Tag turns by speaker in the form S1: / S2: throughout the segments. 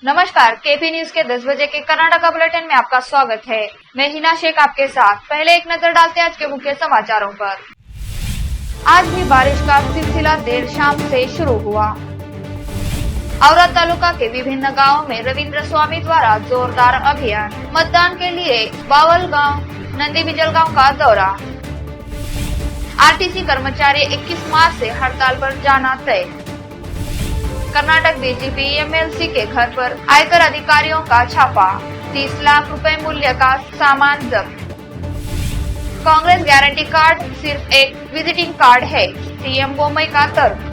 S1: नमस्कार, KP news के 10 बजे के कर्नाटका बुलेटिन में आपका स्वागत है। मैं हिना शेख आपके साथ। पहले एक नजर डालते हैं आज के मुख्य समाचारों पर। आज भी बारिश का सिलसिला देर शाम से शुरू हुआ। औरा तालुका के विभिन्न गांवों में रविंद्र स्वामी द्वारा जोरदार अभियान। मतदान के लिए बावल गांव, नंदी बिजल गांव का दौरा। आरटीसी कर्मचारी 21 मार्च से हड़ताल पर जाना तय। कर्नाटक डीजीपी एमएलसी के घर पर आयकर अधिकारियों का छापा। 30 लाख रुपए मूल्य का सामान जब्त। कांग्रेस गारंटी कार्ड सिर्फ एक विजिटिंग कार्ड है, सीएम बोम्मई का तर्क।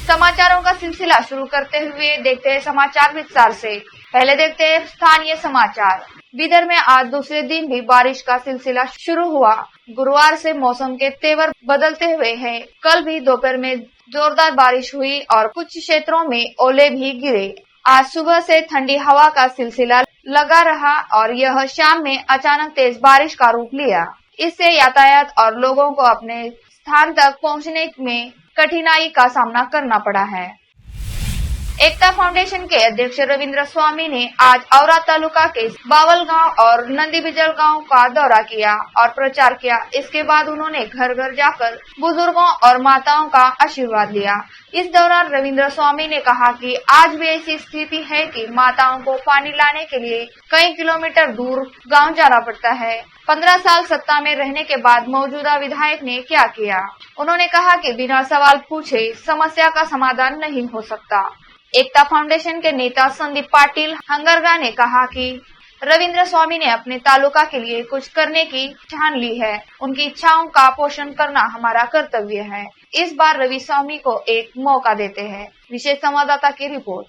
S1: समाचारों का सिलसिला शुरू करते हुए देखते हैं समाचार विस्तार से। पहले देखते हैं स्थानीय समाचार। बीदर में आज दूसरे दिन भी बारिश का सिलसिला शुरू हुआ। गुरुवार से मौसम के तेवर बदलते हुए हैं। कल भी दोपहर में जोरदार बारिश हुई और कुछ क्षेत्रों में ओले भी गिरे। आज सुबह से ठंडी हवा का सिलसिला लगा रहा और यह शाम में अचानक तेज बारिश का रूप लिया। इससे यातायात और लोगों को अपने स्थान तक पहुंचने में कठिनाई का सामना करना पड़ा है। एकता फाउंडेशन के अध्यक्ष रविंद्र स्वामी ने आज औरा तालुका के बावल गांव और नंदी बिजल गांव का दौरा किया और प्रचार किया। इसके बाद उन्होंने घर घर जाकर बुजुर्गों और माताओं का आशीर्वाद लिया। इस दौरान रविंद्र स्वामी ने कहा कि आज भी ऐसी स्थिति है कि माताओं को पानी लाने के लिए कई किलोमीटर दूर गाँव जाना पड़ता है। 15 साल सत्ता में रहने के बाद मौजूदा विधायक ने क्या किया? उन्होंने कहा कि बिना सवाल पूछे समस्या का समाधान नहीं हो सकता। एकता फाउंडेशन के नेता संदीप पाटिल हंगरगा ने कहा कि रविंद्र स्वामी ने अपने तालुका के लिए कुछ करने की ठान ली है। उनकी इच्छाओं का पोषण करना हमारा कर्तव्य है। इस बार रवि स्वामी को एक मौका देते हैं। विशेष संवाददाता की रिपोर्ट।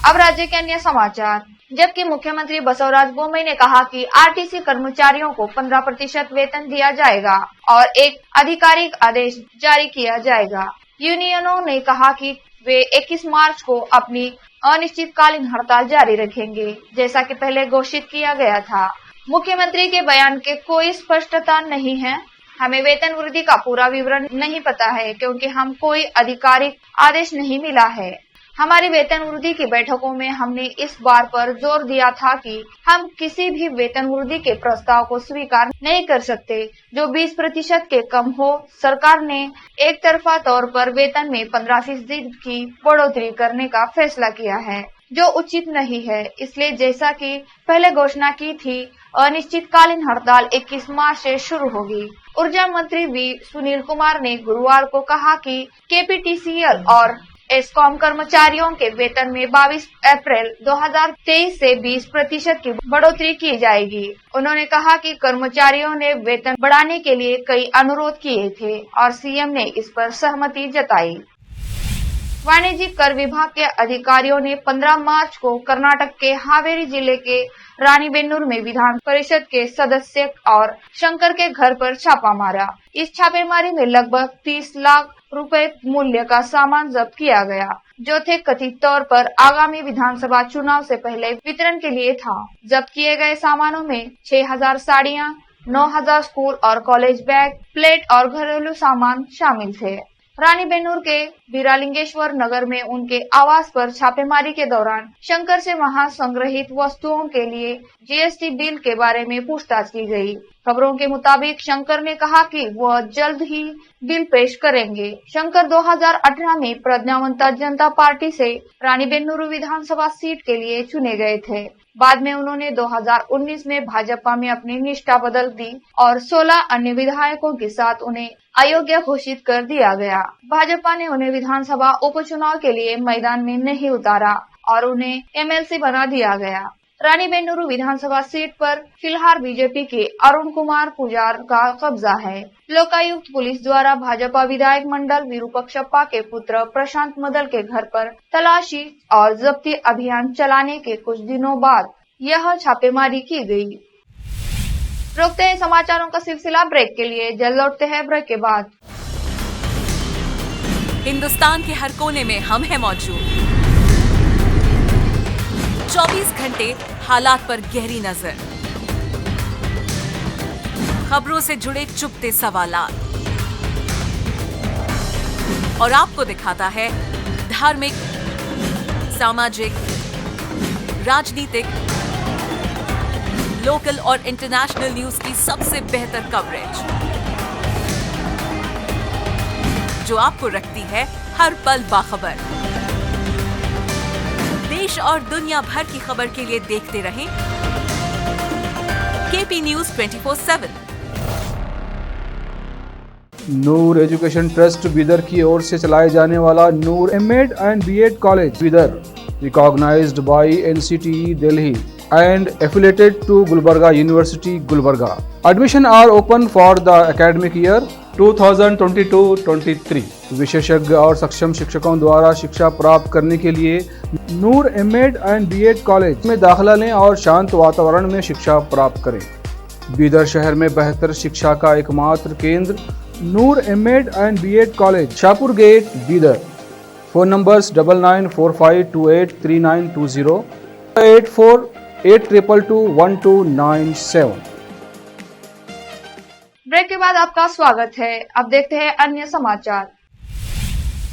S1: अब राज्य के अन्य समाचार। जबकि मुख्यमंत्री बसवराज बोम्मई ने कहा कि आरटीसी कर्मचारियों को 15% वेतन दिया जाएगा और एक आधिकारिक आदेश जारी किया जाएगा। यूनियनों ने कहा कि वे 21 मार्च को अपनी अनिश्चितकालीन हड़ताल जारी रखेंगे, जैसा कि पहले घोषित किया गया था। मुख्यमंत्री के बयान के कोई स्पष्टता नहीं है। हमें वेतन वृद्धि का पूरा विवरण नहीं पता है क्योंकि हम कोई आधिकारिक आदेश नहीं मिला है। हमारी वेतन वृद्धि की बैठकों में हमने इस बार पर जोर दिया था कि हम किसी भी वेतन वृद्धि के प्रस्ताव को स्वीकार नहीं कर सकते जो 20% के कम हो। सरकार ने एक तरफा तौर पर वेतन में 15% की बढ़ोतरी करने का फैसला किया है, जो उचित नहीं है। इसलिए जैसा कि पहले घोषणा की थी, अनिश्चितकालीन हड़ताल 21 मार्च से शुरू होगी। ऊर्जा मंत्री वी सुनील कुमार ने गुरुवार को कहा कि केपीटीसीएल और एस्कॉम कर्मचारियों के वेतन में 22 अप्रैल 2023 से 20% की बढ़ोतरी की जाएगी। उन्होंने कहा कि कर्मचारियों ने वेतन बढ़ाने के लिए कई अनुरोध किए थे और सीएम ने इस पर सहमति जताई। वाणिज्यिक कर विभाग के अधिकारियों ने 15 मार्च को कर्नाटक के हावेरी जिले के रानीबेन्नूर में विधान परिषद के सदस्य और शंकर के घर पर छापा मारा। इस छापेमारी में लगभग 30 लाख रुपए मूल्य का सामान जब्त किया गया, जो थे कथित तौर पर आगामी विधानसभा चुनाव से पहले वितरण के लिए था। जब्त किए गए सामानों में 6000 साड़ियां, 9000 स्कूल और कॉलेज बैग, प्लेट और घरेलू सामान शामिल थे। रानीबेन्नूर के बीरालिंगेश्वर नगर में उनके आवास पर छापेमारी के दौरान शंकर से वहां संग्रहित वस्तुओं के लिए जीएसटी बिल के बारे में पूछताछ की गई। खबरों के मुताबिक शंकर ने कहा कि वह जल्द ही बिल पेश करेंगे। शंकर 2018 में प्रज्ञावंता जनता पार्टी से रानीबेन्नूर विधानसभा सीट के लिए चुने गए थे। बाद में उन्होंने 2019 में भाजपा में अपनी निष्ठा बदल दी और 16 अन्य विधायकों के साथ उन्हें अयोग्य घोषित कर दिया गया। भाजपा ने उन्हें विधानसभा उपचुनाव के लिए मैदान में नहीं उतारा और उन्हें एमएलसी बना दिया गया। रानीबेन्नूर विधानसभा सीट पर फिलहाल बीजेपी के अरुण कुमार पुजार का कब्जा है। लोकायुक्त पुलिस द्वारा भाजपा विधायक मंडल विरूपक्षप्पा के पुत्र प्रशांत मदल के घर पर तलाशी और जब्ती अभियान चलाने के कुछ दिनों बाद यह छापेमारी की गई। रोकते हैं समाचारों का सिलसिला ब्रेक के लिए, जल्द लौटते हैं ब्रेक के बाद।
S2: हिंदुस्तान के हर कोने में हम हैं मौजूद। 24 घंटे हालात पर गहरी नजर, खबरों से जुड़े चुपते सवालात और आपको दिखाता है धार्मिक, सामाजिक, राजनीतिक, लोकल और इंटरनेशनल न्यूज की सबसे बेहतर कवरेज जो आपको रखती है हर पल बाखबर। देश और दुनिया भर की खबर के लिए देखते रहें KP news 24/7।
S3: Noor education trust Bidar की ओर से चलाए जाने वाला Noor MEd and BEd college Bidar, recognised by NCTE Delhi and affiliated to Gulbarga University, Gulbarga. Admission are open for the academic year 2022-23. विशेषज्ञ और सक्षम शिक्षकों द्वारा शिक्षा प्राप्त करने के लिए नूर एमएड एंड बीएड कॉलेज में दाखिला लें और शांत वातावरण में शिक्षा प्राप्त करें। बीदर शहर में बेहतर शिक्षा का एकमात्र केंद्र Noor MEd and BEd college, Shahpur gate, Bidar. Phone numbers 9945283920 8482221297।
S1: Break के बाद आपका स्वागत है। अब देखते हैं अन्य समाचार।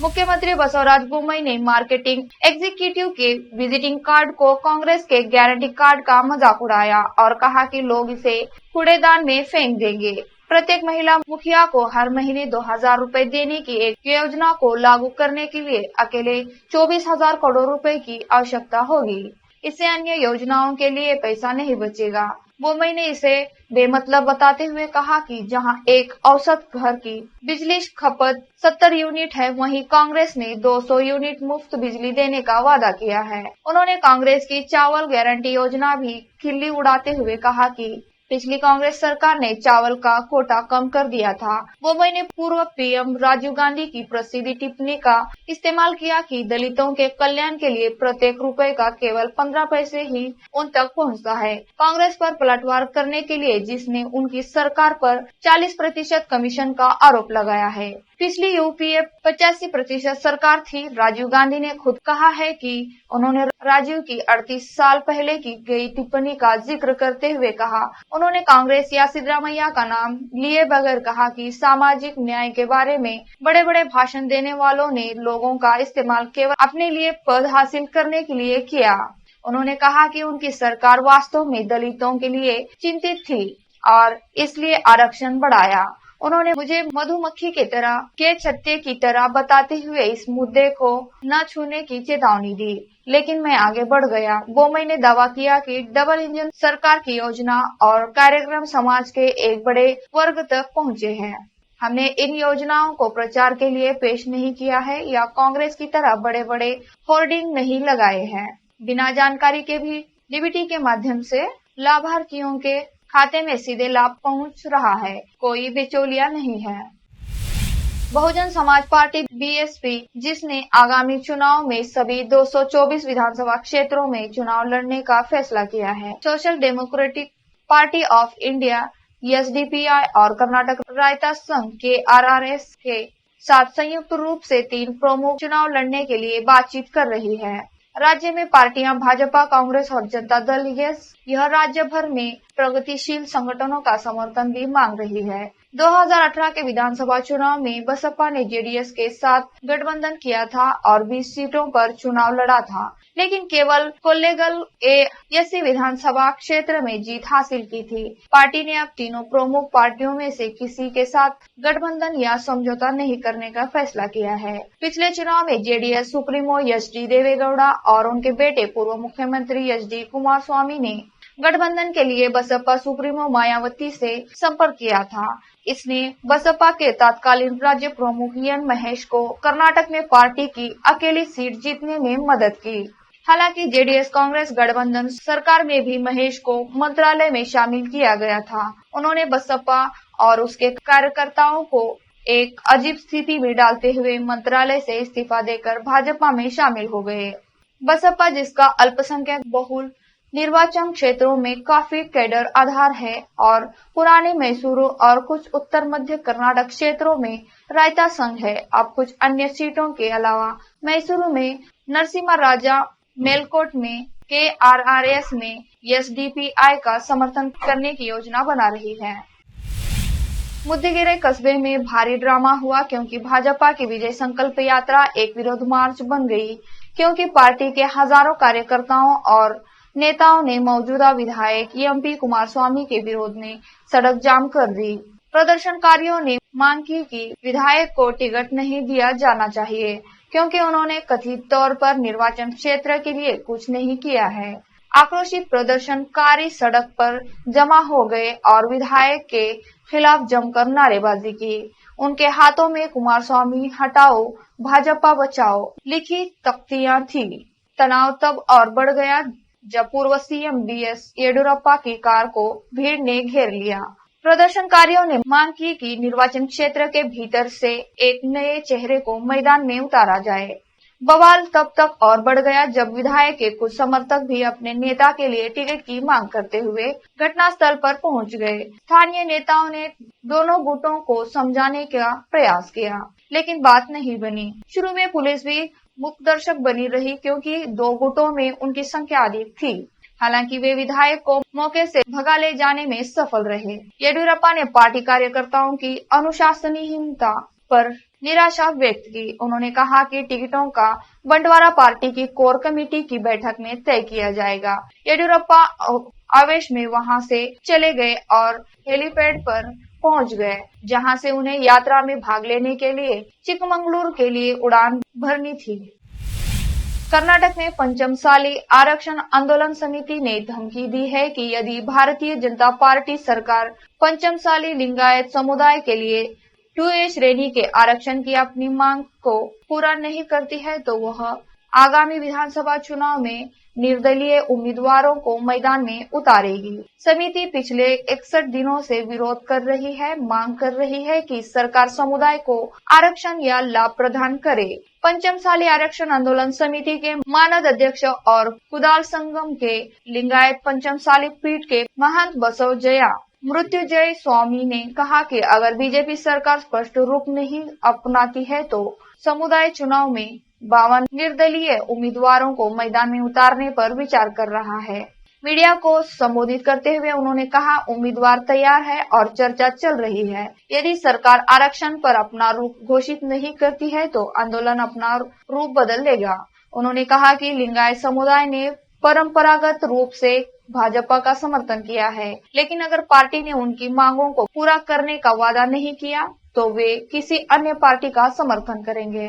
S1: मुख्यमंत्री बसवराज बोम्मई ने मार्केटिंग एग्जीक्यूटिव के विजिटिंग कार्ड को कांग्रेस के गारंटी कार्ड का मजाक उड़ाया और कहा कि लोग इसे कूड़ेदान में फेंक देंगे। प्रत्येक महिला मुखिया को हर महीने 2000 रुपए देने की एक योजना को लागू करने के लिए अकेले 24,000 करोड़ रुपए की आवश्यकता होगी। इससे अन्य योजनाओं के लिए पैसा नहीं बचेगा। बोम्मई ने इसे बेमतलब बताते हुए कहा कि जहां एक औसत घर की बिजली खपत 70 यूनिट है, वहीं कांग्रेस ने 200 यूनिट मुफ्त बिजली देने का वादा किया है। उन्होंने कांग्रेस की चावल गारंटी योजना भी खिल्ली उड़ाते हुए कहा कि पिछली कांग्रेस सरकार ने चावल का कोटा कम कर दिया था। बोम्मई ने पूर्व पीएम राजीव गांधी की प्रसिद्ध टिप्पणी का इस्तेमाल किया कि दलितों के कल्याण के लिए प्रत्येक रुपए का केवल 15 पैसे ही उन तक पहुंचता है। कांग्रेस पर पलटवार करने के लिए जिसने उनकी सरकार पर 40% कमीशन का आरोप लगाया है। पिछली यूपीए 85% सरकार थी। राजीव गांधी ने खुद कहा है कि उन्होंने राजीव की 38 साल पहले की गई टिप्पणी का जिक्र करते हुए कहा, उन्होंने कांग्रेस या सिद्धरामैया का नाम लिए बगैर कहा कि सामाजिक न्याय के बारे में बड़े बड़े भाषण देने वालों ने लोगों का इस्तेमाल केवल अपने लिए पद हासिल करने के लिए किया। उन्होंने कहा कि उनकी सरकार वास्तव में दलितों के लिए चिंतित थी और इसलिए आरक्षण बढ़ाया। उन्होंने मुझे मधुमक्खी की तरह के छत्ते की तरह बताते हुए इस मुद्दे को न छूने की चेतावनी दी, लेकिन मैं आगे बढ़ गया। बोम्मई ने दावा किया कि डबल इंजन सरकार की योजना और कार्यक्रम समाज के एक बड़े वर्ग तक पहुंचे हैं। हमने इन योजनाओं को प्रचार के लिए पेश नहीं किया है या कांग्रेस की तरह बड़े बड़े होर्डिंग नहीं लगाए हैं। बिना जानकारी के भी डीबीटी के माध्यम से लाभार्थियों के खाते में सीधे लाभ पहुंच रहा है, कोई बिचौलिया नहीं है। बहुजन समाज पार्टी बीएसपी, जिसने आगामी चुनाव में सभी 224 विधानसभा क्षेत्रों में चुनाव लड़ने का फैसला किया है। Social democratic party of India SDPI और कर्नाटक रायता संघ KRRS के साथ संयुक्त रूप से 3 प्रमुख चुनाव लड़ने के लिए बातचीत कर रही है। राज्य में पार्टियां भाजपा, कांग्रेस और जनता दल यह राज्य भर में प्रगतिशील संगठनों का समर्थन भी मांग रही है। 2018 के विधानसभा चुनाव में बसपा ने जेडीएस के साथ गठबंधन किया था और 20 सीटों पर चुनाव लड़ा था, लेकिन केवल कोल्लेगल एसी विधानसभा क्षेत्र में जीत हासिल की थी। पार्टी ने अब तीनों प्रमुख पार्टियों में से किसी के साथ गठबंधन या समझौता नहीं करने का फैसला किया है। पिछले चुनाव में जेडीएस सुप्रीमो एचडी देवेगौड़ा और उनके बेटे पूर्व मुख्यमंत्री एचडी कुमारस्वामी ने गठबंधन के लिए बसपा सुप्रीमो मायावती से संपर्क किया था। इसने बसपा के तत्कालीन राज्य प्रमुख एन महेश को कर्नाटक में पार्टी की अकेली सीट जीतने में मदद की। हालांकि जेडीएस कांग्रेस गठबंधन सरकार में भी महेश को मंत्रालय में शामिल किया गया था। उन्होंने बसपा और उसके कार्यकर्ताओं को एक अजीब स्थिति में डालते हुए मंत्रालय से इस्तीफा देकर भाजपा में शामिल हो गए। बसपा, जिसका अल्पसंख्यक बहुल निर्वाचन क्षेत्रों में काफी कैडर आधार है और पुराने मैसूरू और कुछ उत्तर मध्य कर्नाटक क्षेत्रों में रायता संघ है, अब कुछ अन्य सीटों के अलावा मैसूरू में नरसिम्हा राजा, मेलकोट में KRRS में एसडीपीआई का समर्थन करने की योजना बना रही है। मुद्देगिरी कस्बे में भारी ड्रामा हुआ क्योंकि भाजपा की विजय संकल्प यात्रा एक विरोध मार्च बन गई, क्योंकि पार्टी के हजारों कार्यकर्ताओं और नेताओं ने मौजूदा विधायक एमपी कुमारस्वामी के विरोध में सड़क जाम कर दी। प्रदर्शनकारियों ने मांग की कि विधायक को टिकट नहीं दिया जाना चाहिए, क्योंकि उन्होंने कथित तौर पर निर्वाचन क्षेत्र के लिए कुछ नहीं किया है। आक्रोशित प्रदर्शनकारी सड़क पर जमा हो गए और विधायक के खिलाफ जमकर नारेबाजी की। उनके हाथों में कुमारस्वामी हटाओ, भाजपा बचाओ लिखी तख्तियां थी। तनाव तब और बढ़ गया जब पूर्व सीएम बीएस येडियुरप्पा की कार को भीड़ ने घेर लिया। प्रदर्शनकारियों ने मांग की कि निर्वाचन क्षेत्र के भीतर से एक नए चेहरे को मैदान में उतारा जाए। बवाल तब तक और बढ़ गया जब विधायक के कुछ समर्थक भी अपने नेता के लिए टिकट की मांग करते हुए घटनास्थल पर पहुंच गए। स्थानीय नेताओं ने दोनों गुटों को समझाने का प्रयास किया, लेकिन बात नहीं बनी। शुरू में पुलिस भी मुखदर्शक बनी रही, क्योंकि दो गुटों में उनकी संख्या अधिक थी। हालांकि वे विधायक को मौके से भगा ले जाने में सफल रहे। येडियुरप्पा ने पार्टी कार्यकर्ताओं की अनुशासनहीनता पर निराशा व्यक्त की। उन्होंने कहा कि टिकटों का बंटवारा पार्टी की कोर कमेटी की बैठक में तय किया जाएगा। येडियुरप्पा आवेश में वहां से चले गए और हेलीपैड पर पहुंच गए, जहां से उन्हें यात्रा में भाग लेने के लिए चिकमंगलुरु के लिए उड़ान भरनी थी। कर्नाटक में पंचमसाली आरक्षण आंदोलन समिति ने धमकी दी है कि यदि भारतीय जनता पार्टी सरकार पंचमसाली लिंगायत समुदाय के लिए 2A श्रेणी के आरक्षण की अपनी मांग को पूरा नहीं करती है, तो वह आगामी विधानसभा चुनाव में निर्दलीय उम्मीदवारों को मैदान में उतारेगी। समिति पिछले 61 दिनों से विरोध कर रही है, मांग कर रही है कि सरकार समुदाय को आरक्षण या लाभ प्रदान करे। पंचमसाली आरक्षण आंदोलन समिति के मानद अध्यक्ष और कुदाल संगम के लिंगायत पंचमसाली पीठ के महंत बसवजया मृत्युंजय स्वामी ने कहा कि अगर बीजेपी सरकार स्पष्ट रुख नहीं अपनाती है तो समुदाय चुनाव में 52 निर्दलीय उम्मीदवारों को मैदान में उतारने पर विचार कर रहा है। मीडिया को संबोधित करते हुए उन्होंने कहा, उम्मीदवार तैयार है और चर्चा चल रही है। यदि सरकार आरक्षण पर अपना रुख घोषित नहीं करती है तो आंदोलन अपना रूप बदल लेगा। उन्होंने कहा कि लिंगायत समुदाय ने परंपरागत रूप से भाजपा का समर्थन किया है, लेकिन अगर पार्टी ने उनकी मांगों को पूरा करने का वादा नहीं किया तो वे किसी अन्य पार्टी का समर्थन करेंगे।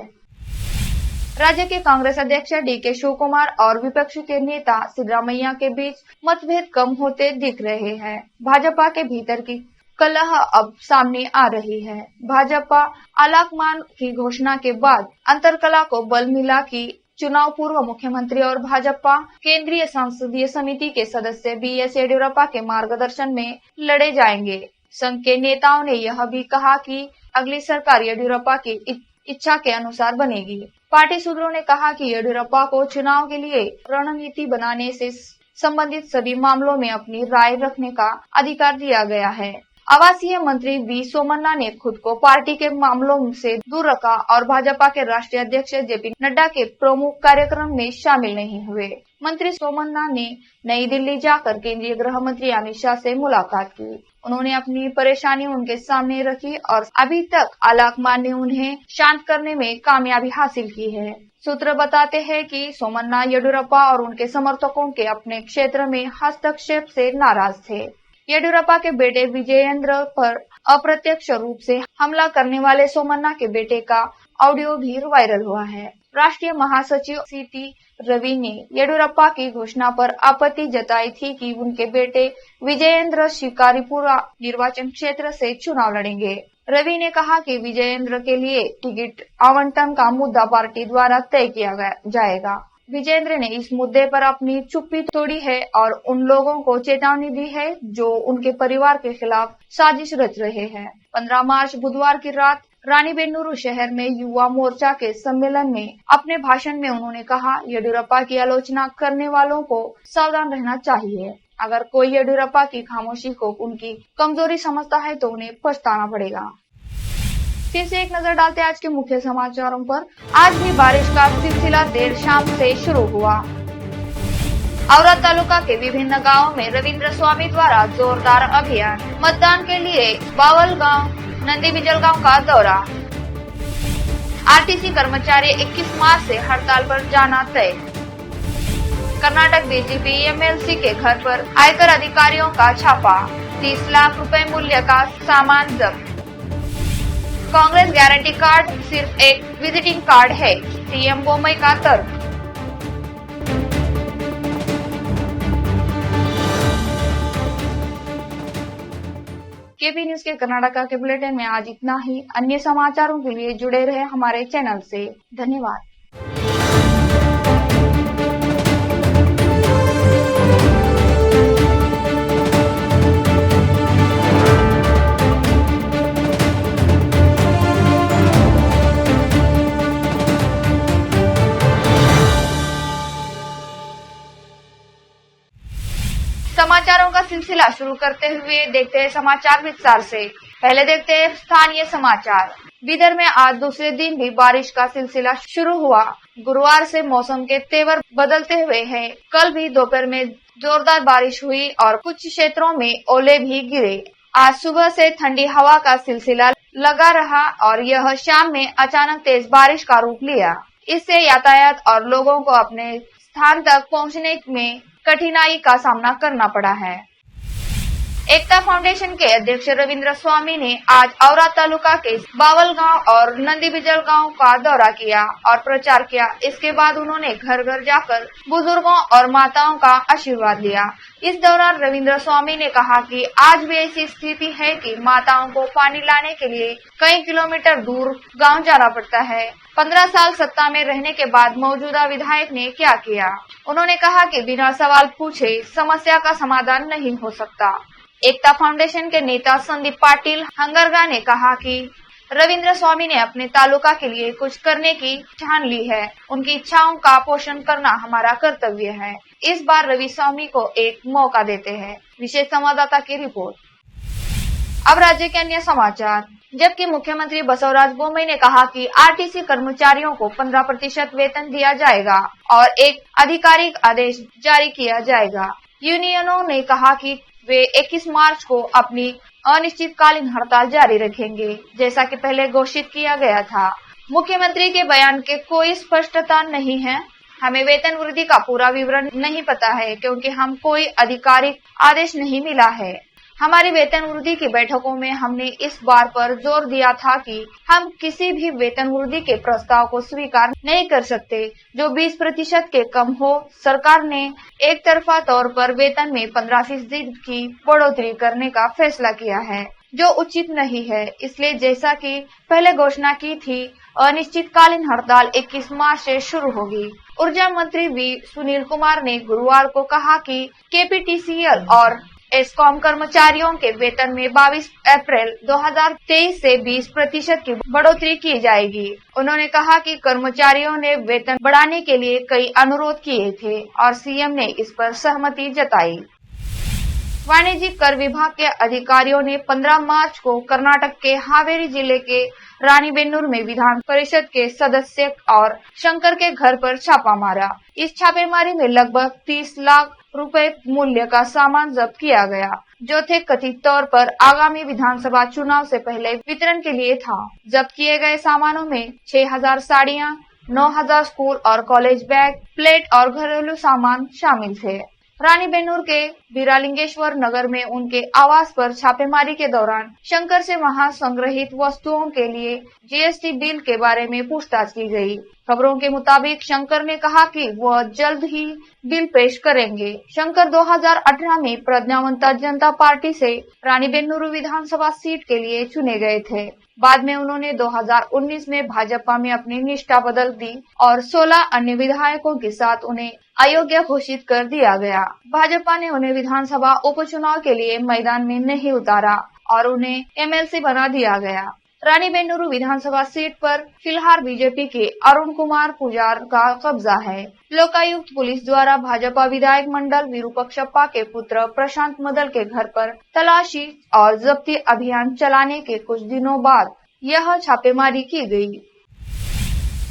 S1: राज्य के कांग्रेस अध्यक्ष डीके शिवकुमार और विपक्ष के नेता सिद्धरामैया के बीच मतभेद कम होते दिख रहे हैं। भाजपा के भीतर की कलह अब सामने आ रही है। भाजपा आलाकमान की घोषणा के बाद अंतरकलह को बल मिला कि चुनाव पूर्व मुख्यमंत्री और भाजपा केंद्रीय संसदीय समिति के सदस्य बीएस येडियुरप्पा के मार्गदर्शन में लड़े जाएंगे। संघ के नेताओं ने यह भी कहा कि अगली सरकार येडियुरप्पा की इच्छा के अनुसार बनेगी। पार्टी सूत्रों ने कहा कि येडियुरप्पा को चुनाव के लिए रणनीति बनाने से संबंधित सभी मामलों में अपनी राय रखने का अधिकार दिया गया है। आवासीय मंत्री वी सोमन्ना ने खुद को पार्टी के मामलों से दूर रखा और भाजपा के राष्ट्रीय अध्यक्ष जेपी नड्डा के प्रमुख कार्यक्रम में शामिल नहीं हुए। मंत्री सोमन्ना ने नई दिल्ली जाकर केंद्रीय गृह मंत्री अमित शाह से मुलाकात की। उन्होंने अपनी परेशानी उनके सामने रखी और अभी तक आलाकमान ने उन्हें शांत करने में कामयाबी हासिल की है। सूत्र बताते हैं कि सोमन्ना येडियुरप्पा और उनके समर्थकों के अपने क्षेत्र में हस्तक्षेप से नाराज थे। येडियुरप्पा के बेटे विजयेंद्र पर अप्रत्यक्ष रूप से हमला करने वाले सोमन्ना के बेटे का ऑडियो भी वायरल हुआ है। राष्ट्रीय महासचिव सीटी रवि ने येडियुरप्पा की घोषणा पर आपत्ति जताई थी कि उनके बेटे विजयेंद्र शिकारीपुरा निर्वाचन क्षेत्र से चुनाव लड़ेंगे। रवि ने कहा कि विजयेंद्र के लिए टिकट आवंटन का मुद्दा पार्टी द्वारा तय किया जाएगा। विजेंद्र ने इस मुद्दे पर अपनी चुप्पी तोड़ी है और उन लोगों को चेतावनी दी है जो उनके परिवार के खिलाफ साजिश रच रहे हैं। 15 मार्च बुधवार की रात रानीबेन्नूरू शहर में युवा मोर्चा के सम्मेलन में अपने भाषण में उन्होंने कहा, येडियुरप्पा की आलोचना करने वालों को सावधान रहना चाहिए। अगर कोई येडियुरप्पा की खामोशी को उनकी कमजोरी समझता है तो उन्हें पछताना पड़ेगा। फिर से एक नजर डालते हैं आज के मुख्य समाचारों पर। आज भी बारिश का सिलसिला देर शाम से शुरू हुआ। औरत तालुका के विभिन्न गांवों में रविंद्र स्वामी द्वारा जोरदार अभियान। मतदान के लिए बावल गांव नंदी बिजलगांव का दौरा। आरटीसी कर्मचारी 21 मार्च से हड़ताल पर जाना तय। कर्नाटक डीजीपी एमएलसी के घर पर आयकर अधिकारियों का छापा, 30 लाख रुपए मूल्य का सामान जब्त। कांग्रेस गारंटी कार्ड सिर्फ एक विजिटिंग कार्ड है, सीएम बोम्मई का तर्क। केपी न्यूज के कर्नाटका के बुलेटिन में आज इतना ही। अन्य समाचारों के लिए जुड़े रहे हमारे चैनल से। धन्यवाद। समाचारों का सिलसिला शुरू करते हुए देखते हैं समाचार विस्तार से। पहले देखते हैं स्थानीय समाचार। बीदर में आज दूसरे दिन भी बारिश का सिलसिला शुरू हुआ। गुरुवार से मौसम के तेवर बदलते हुए हैं। कल भी दोपहर में जोरदार बारिश हुई और कुछ क्षेत्रों में ओले भी गिरे। आज सुबह से ठंडी हवा का सिलसिला लगा रहा और यह शाम में अचानक तेज बारिश का रूप लिया। इससे यातायात और लोगों को अपने स्थान तक पहुंचने में कठिनाई का सामना करना पड़ा है। एकता फाउंडेशन के अध्यक्ष रविंद्र स्वामी ने आज औरा तालुका के बावल गांव और नंदी बिजल गांव का दौरा किया और प्रचार किया। इसके बाद उन्होंने घर घर जाकर बुजुर्गों और माताओं का आशीर्वाद लिया। इस दौरान रविंद्र स्वामी ने कहा कि आज भी ऐसी स्थिति है कि माताओं को पानी लाने के लिए कई किलोमीटर दूर गांव जाना पड़ता है। 15 साल सत्ता में रहने के बाद मौजूदा विधायक ने क्या किया? उन्होंने कहा कि बिना सवाल पूछे समस्या का समाधान नहीं हो सकता। एकता फाउंडेशन के नेता संदीप पाटिल हंगरगा ने कहा कि रविंद्र स्वामी ने अपने तालुका के लिए कुछ करने की ठान ली है। उनकी इच्छाओं का पोषण करना हमारा कर्तव्य है। इस बार रवि स्वामी को एक मौका देते हैं। विशेष संवाददाता की रिपोर्ट। अब राज्य के अन्य समाचार। जबकि मुख्यमंत्री बसवराज बोम्मई ने कहा कि आरटीसी कर्मचारियों को 15% वेतन दिया जाएगा और एक आधिकारिक आदेश जारी किया जाएगा। यूनियनों ने कहा कि वे 21 मार्च को अपनी अनिश्चितकालीन हड़ताल जारी रखेंगे, जैसा कि पहले घोषित किया गया था। मुख्यमंत्री के बयान के कोई स्पष्टता नहीं है। हमें वेतन वृद्धि का पूरा विवरण नहीं पता है क्योंकि हम कोई आधिकारिक आदेश नहीं मिला है। हमारी वेतन वृद्धि की बैठकों में हमने इस बार पर जोर दिया था कि हम किसी भी वेतन वृद्धि के प्रस्ताव को स्वीकार नहीं कर सकते जो 20% के कम हो। सरकार ने एक तरफा तौर पर वेतन में 15% की बढ़ोतरी करने का फैसला किया है जो उचित नहीं है। इसलिए जैसा कि पहले घोषणा की थी, अनिश्चितकालीन हड़ताल 21 मार्च से शुरू होगी। ऊर्जा मंत्री वी सुनील कुमार ने गुरुवार को कहा कि केपीटीसीएल और एस्कॉम कर्मचारियों के वेतन में 22 अप्रैल 2023 से 20% की बढ़ोतरी की जाएगी। उन्होंने कहा कि कर्मचारियों ने वेतन बढ़ाने के लिए कई अनुरोध किए थे और सीएम ने इस पर सहमति जताई। वाणिज्यिक कर विभाग के अधिकारियों ने 15 मार्च को कर्नाटक के हावेरी जिले के रानीबेन्नूर में विधान परिषद के सदस्य और शंकर के घर पर छापा मारा। इस छापेमारी में लगभग 30 लाख रुपए मूल्य का सामान जब्त किया गया, जो थे कथित तौर पर आगामी विधानसभा चुनाव से पहले वितरण के लिए था। जब्त किए गए सामानों में 6000 साड़ियां, 9000 स्कूल और कॉलेज बैग, प्लेट और घरेलू सामान शामिल थे। रानीबेन्नूर के बीरालिंगेश्वर नगर में उनके आवास पर छापेमारी के दौरान शंकर से वहां संग्रहित वस्तुओं के लिए जीएसटी बिल के बारे में पूछताछ की गई। खबरों के मुताबिक शंकर ने कहा कि वह जल्द ही बिल पेश करेंगे। शंकर 2018 में प्रज्ञावंता जनता पार्टी से रानीबेन्नूर विधानसभा सीट के लिए चुने गए थे। बाद में उन्होंने 2019 में भाजपा में अपनी निष्ठा बदल दी और 16 अन्य विधायकों के साथ उन्हें अयोग्य घोषित कर दिया गया। भाजपा ने उन्हें विधानसभा उपचुनाव के लिए मैदान में नहीं उतारा और उन्हें एमएलसी बना दिया गया। रानीबेन्नूर विधानसभा सीट पर फिलहाल बीजेपी के अरुण कुमार पुजार का कब्जा है। लोकायुक्त पुलिस द्वारा भाजपा विधायक मंडल विरूपक्षप्पा के पुत्र प्रशांत मदल के घर पर तलाशी और जब्ती अभियान चलाने के कुछ दिनों बाद यह छापेमारी की गई।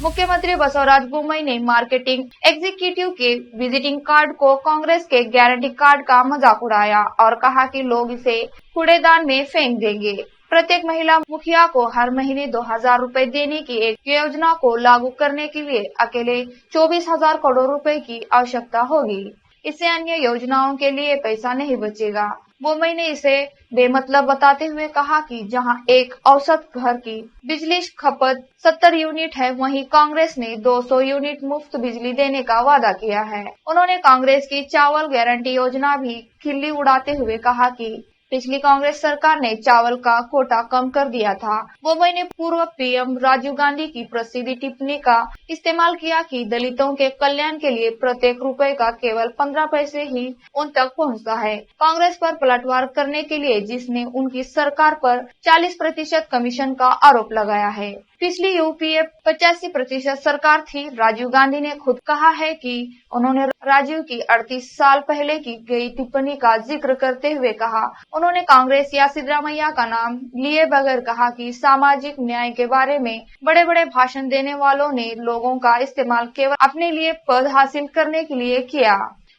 S1: मुख्यमंत्री बसवराज बोम्मई ने मार्केटिंग एग्जीक्यूटिव के विजिटिंग कार्ड को कांग्रेस के गारंटी कार्ड का मजाक उड़ाया और कहा कि लोग इसे कूड़ेदान में फेंक देंगे। प्रत्येक महिला मुखिया को हर महीने 2,000 रुपए देने की एक योजना को लागू करने के लिए अकेले 24,000 करोड़ रुपए की आवश्यकता होगी। इससे अन्य योजनाओं के लिए पैसा नहीं बचेगा। मुंबई ने इसे बेमतलब बताते हुए कहा कि जहां एक औसत घर की बिजली खपत 70 यूनिट है, वहीं कांग्रेस ने 200 यूनिट मुफ्त बिजली देने का वादा किया है। उन्होंने कांग्रेस की चावल गारंटी योजना भी खिल्ली उड़ाते हुए कहा कि पिछली कांग्रेस सरकार ने चावल का कोटा कम कर दिया था। मुंबई ने पूर्व पीएम राजीव गांधी की प्रसिद्ध टिप्पणी का इस्तेमाल किया कि दलितों के कल्याण के लिए प्रत्येक रुपए का केवल 15 पैसे ही उन तक पहुंचता है। कांग्रेस पर पलटवार करने के लिए जिसने उनकी सरकार पर 40% कमीशन का आरोप लगाया है। पिछली यूपीए 85% सरकार थी। राजीव गांधी ने खुद कहा है कि उन्होंने राजीव की 38 साल पहले की गई टिप्पणी का जिक्र करते हुए कहा, उन्होंने कांग्रेस या सिद्धरामैया का नाम लिए बगैर कहा कि सामाजिक न्याय के बारे में बड़े बड़े भाषण देने वालों ने लोगों का इस्तेमाल केवल अपने लिए पद हासिल करने के लिए किया।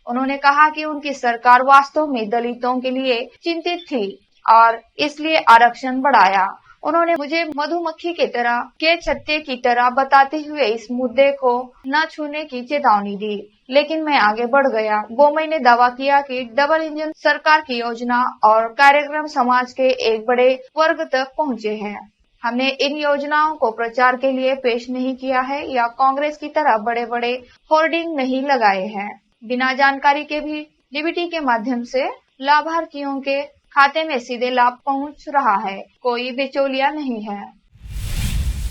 S1: उन्होंने कहा कि उनकी सरकार वास्तव में दलितों के लिए चिंतित थी और इसलिए आरक्षण बढ़ाया। उन्होंने मुझे मधुमक्खी की तरह के छत्ते की तरह बताते हुए इस मुद्दे को न छूने की चेतावनी दी, लेकिन मैं आगे बढ़ गया। बोमई ने दावा किया कि डबल इंजन सरकार की योजना और कार्यक्रम समाज के एक बड़े वर्ग तक पहुंचे हैं। हमने इन योजनाओं को प्रचार के लिए पेश नहीं किया है या कांग्रेस की तरह बड़े बड़े होर्डिंग नहीं लगाए हैं। बिना जानकारी के भी डीबीटी के माध्यम से लाभार्थियों के खाते में सीधे लाभ पहुंच रहा है, कोई बिचौलिया नहीं है।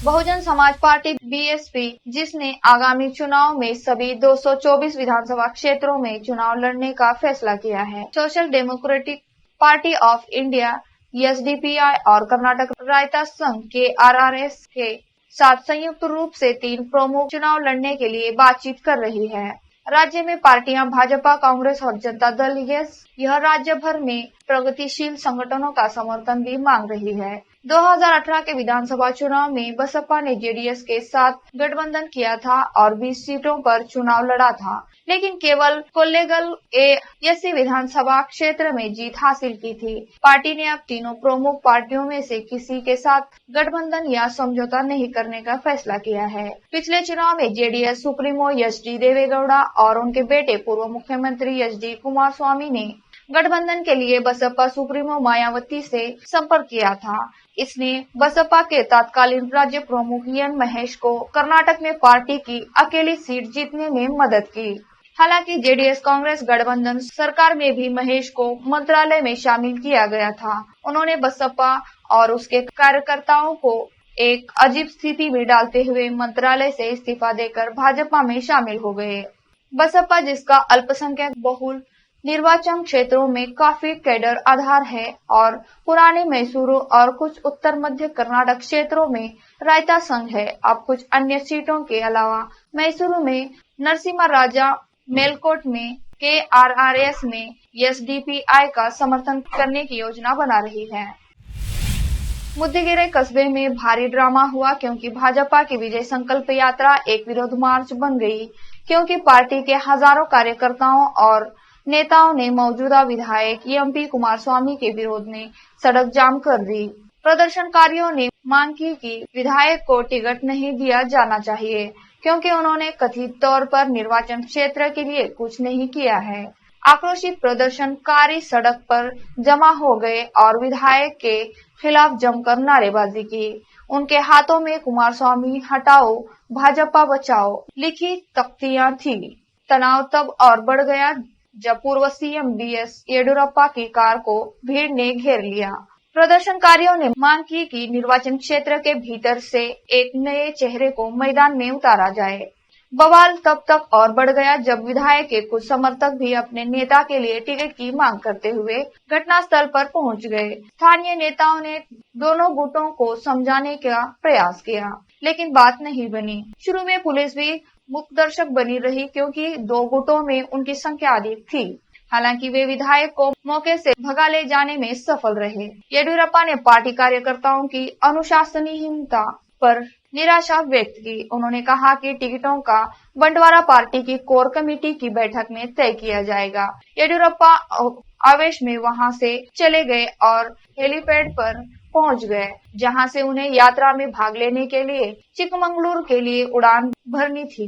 S1: बहुजन समाज पार्टी बीएसपी, जिसने आगामी चुनाव में सभी 224 विधानसभा क्षेत्रों में चुनाव लड़ने का फैसला किया है। Social democratic party of India SDPI और कर्नाटक रायता संघ KRRS के साथ संयुक्त रूप से 3 प्रमुख चुनाव लड़ने के लिए बातचीत कर रही है। राज्य में पार्टियां भाजपा, कांग्रेस और जनता दल यह राज्य भर में प्रगतिशील संगठनों का समर्थन भी मांग रही है। 2018 के विधानसभा चुनाव में बसपा ने जेडीएस के साथ गठबंधन किया था और 20 सीटों पर चुनाव लड़ा था, लेकिन केवल कोल्लेगल एसी विधानसभा क्षेत्र में जीत हासिल की थी। पार्टी ने अब तीनों प्रमुख पार्टियों में से किसी के साथ गठबंधन या समझौता नहीं करने का फैसला किया है। पिछले चुनाव में जेडीएस सुप्रीमो एचडी देवेगौड़ा और उनके बेटे पूर्व मुख्यमंत्री एचडी कुमारस्वामी ने गठबंधन के लिए बसपा सुप्रीमो मायावती से संपर्क किया था। इसने बसपा के तत्कालीन राज्य प्रमुख एन महेश को कर्नाटक में पार्टी की अकेली सीट जीतने में मदद की। हालांकि जेडीएस कांग्रेस गठबंधन सरकार में भी महेश को मंत्रालय में शामिल किया गया था। उन्होंने बसपा और उसके कार्यकर्ताओं को एक अजीब स्थिति में डालते हुए मंत्रालय से इस्तीफा देकर भाजपा में शामिल हो गए। बसपा, जिसका अल्पसंख्यक बहुल निर्वाचन क्षेत्रों में काफी कैडर आधार है और पुराने मैसूरू और कुछ उत्तर मध्य कर्नाटक क्षेत्रों में रायता संघ है, अब कुछ अन्य सीटों के अलावा मैसूरू में नरसिम्हा राजा, मेलकोट में KRRS में एसडीपीआई का समर्थन करने की योजना बना रही है। मुद्देगिरी कस्बे में भारी ड्रामा हुआ क्योंकि भाजपा की विजय संकल्प यात्रा एक विरोध मार्च बन गई, क्योंकि पार्टी के हजारों कार्यकर्ताओं और नेताओं ने मौजूदा विधायक MP कुमारस्वामी के विरोध में सड़क जाम कर दी। प्रदर्शनकारियों ने मांग की कि विधायक को टिकट नहीं दिया जाना चाहिए क्योंकि उन्होंने कथित तौर पर निर्वाचन क्षेत्र के लिए कुछ नहीं किया है। आक्रोशित प्रदर्शनकारी सड़क पर जमा हो गए और विधायक के खिलाफ जमकर नारेबाजी की। उनके हाथों में कुमारस्वामी हटाओ, भाजपा बचाओ लिखी तख्तियां थी। तनाव तब और बढ़ गया जब पूर्व सीएम BS येडियुरप्पा की कार को भीड़ ने घेर लिया। प्रदर्शनकारियों ने मांग की कि निर्वाचन क्षेत्र के भीतर से एक नए चेहरे को मैदान में उतारा जाए। बवाल तब तक और बढ़ गया जब विधायक के कुछ समर्थक भी अपने नेता के लिए टिकट की मांग करते हुए घटनास्थल पर पहुंच गए। स्थानीय नेताओं ने दोनों गुटों को समझाने का प्रयास किया, लेकिन बात नहीं बनी। शुरू में पुलिस भी मुखदर्शक बनी रही क्योंकि 2 गुटों में उनकी संख्या अधिक थी। हालांकि वे विधायक को मौके से भगा ले जाने में सफल रहे। येडियुरप्पा ने पार्टी कार्यकर्ताओं की अनुशासनहीनता पर निराशा व्यक्त की। उन्होंने कहा कि टिकटों का बंटवारा पार्टी की कोर कमेटी की बैठक में तय किया जाएगा। येडियुरप्पा आवेश में वहां से चले गए और हेलीपैड पर पहुंच गए, जहां से उन्हें यात्रा में भाग लेने के लिए चिकमंगलुरु के लिए उड़ान भरनी थी।